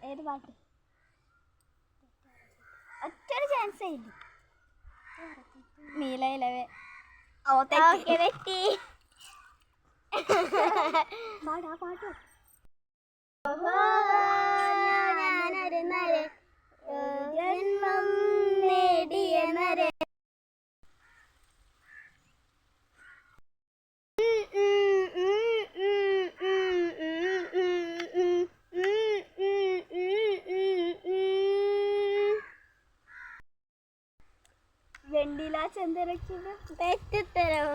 ഏത് പാട്ട്? ഒറ്റൊരു ചാൻസ് ഇല്ല. നീലയിലവേ. തെറ്റി. പാടാ പാട്ടോ. ജന്മം നേടിയ നരേ. വെണ്ടില ചെന്തരക്കിന് തെറ്റിത്തരോ.